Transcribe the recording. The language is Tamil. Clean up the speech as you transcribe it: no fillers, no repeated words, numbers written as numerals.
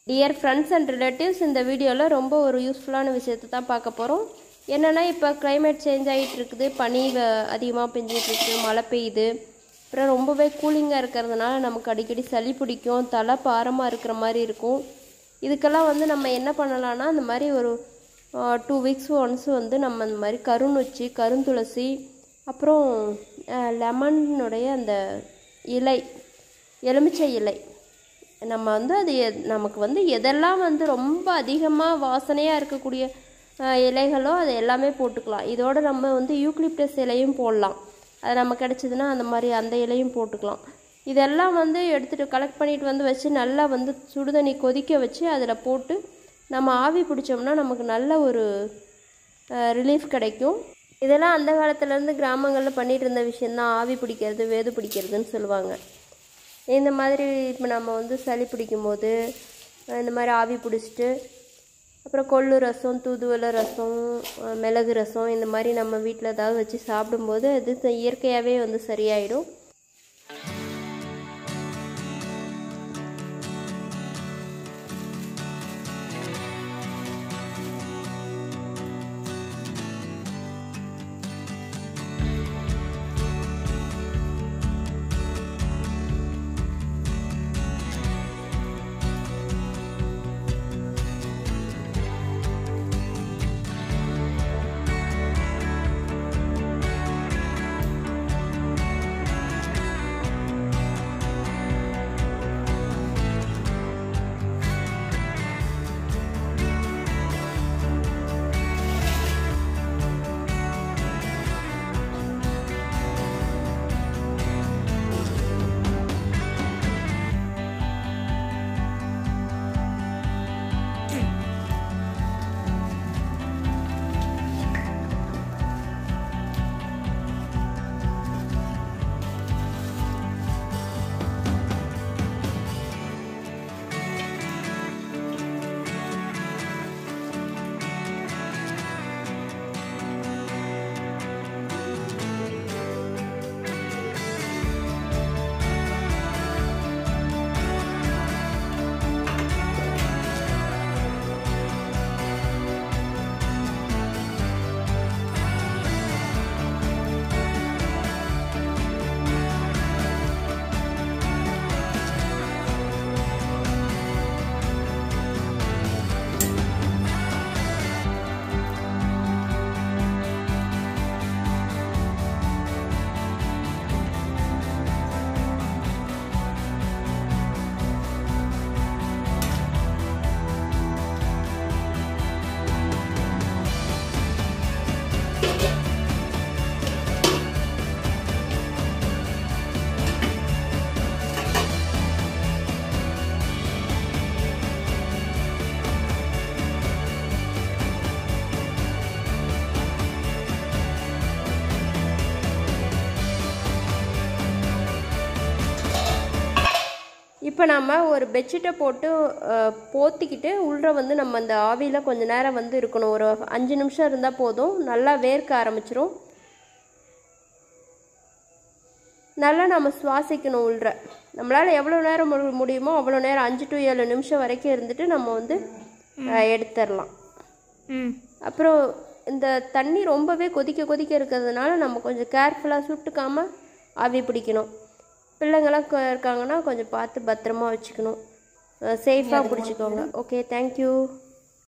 டியர் ஃப்ரெண்ட்ஸ் அண்ட் ரிலேட்டிவ்ஸ், இந்த வீடியோவில் ரொம்ப ஒரு யூஸ்ஃபுல்லான விஷயத்தை தான் பார்க்க போகிறோம். என்னென்னா, இப்போ கிளைமேட் சேஞ்ச் ஆகிட்டு இருக்குது, பனி அதிகமாக பெஞ்சிட்டு இருக்குது, மழை பெய்யுது. அப்புறம் ரொம்பவே கூலிங்காக இருக்கிறதுனால நமக்கு அடிக்கடி சளி பிடிக்கும், தலை பாரமாக இருக்கிற மாதிரி இருக்கும். இதுக்கெல்லாம் வந்து நம்ம என்ன பண்ணலான்னா, இந்த மாதிரி ஒரு 2 வீக்ஸ் ஒன்ஸ் வந்து நம்ம இந்த மாதிரி கருநொச்சி, கருந்துளசி, அப்புறம் லெமனுடைய அந்த இலை, எலுமிச்சை இலை, நம்ம வந்து அது நமக்கு வந்து எதெல்லாம் வந்து ரொம்ப அதிகமாக வாசனையாக இருக்கக்கூடிய இலைகளோ அது எல்லாமே போட்டுக்கலாம். இதோடு நம்ம வந்து யூக்லிப்டஸ் இலையும் போடலாம். அது நம்ம கிடச்சிதுன்னா அந்த மாதிரி அந்த இலையும் போட்டுக்கலாம். இதெல்லாம் வந்து எடுத்துகிட்டு கலெக்ட் பண்ணிட்டு வந்து வச்சு நல்லா வந்து சுடுதண்ணி கொதிக்க வச்சு அதில் போட்டு நம்ம ஆவி பிடிச்சோம்னா நமக்கு நல்ல ஒரு ரிலீஃப் கிடைக்கும். இதெல்லாம் அந்த காலத்துலேருந்து கிராமங்களில் பண்ணிகிட்டு இருந்த விஷயந்தான். ஆவி பிடிக்கிறது, வேது பிடிக்கிறதுன்னு சொல்லுவாங்க. இந்த மாதிரி இப்போ நம்ம வந்து சளி பிடிக்கும்போது இந்த மாதிரி ஆவி பிடிச்சிட்டு, அப்புறம் கொள்ளு ரசம், தூதுவளை ரசம், மிளகு ரசம், இந்த மாதிரி நம்ம வீட்டில் ஏதாவது வச்சு சாப்பிடும்போது அது இயற்கையாகவே வந்து சரியாயிடும். இப்போ நம்ம ஒரு பெட்ஷீட்டை போட்டு போத்திக்கிட்டு உள்ளே வந்து நம்ம அந்த ஆவியில் கொஞ்சம் நேரம் வந்து இருக்கணும். ஒரு 5 நிமிஷம் இருந்தால் போதும். நல்லா வேர்க்க ஆரம்பிச்சிரும். நல்லா நம்ம சுவாசிக்கணும் உள்ளே. நம்மளால் எவ்வளோ நேரம் முடியுமோ அவ்வளோ நேரம், 5 to 7 நிமிஷம் வரைக்கும் இருந்துட்டு நம்ம வந்து எடுத்துடலாம். அப்புறம் இந்த தண்ணி ரொம்பவே கொதிக்க இருக்கிறதுனால நம்ம கொஞ்சம் கேர்ஃபுல்லாக சுட்டுக்காமல் ஆவி பிடிக்கணும். பிள்ளைங்களாம் இருக்காங்கன்னா கொஞ்சம் பார்த்து பத்திரமா வச்சுக்கணும். சேஃபாக பிடிச்சிக்கோங்க. Okay, thank you.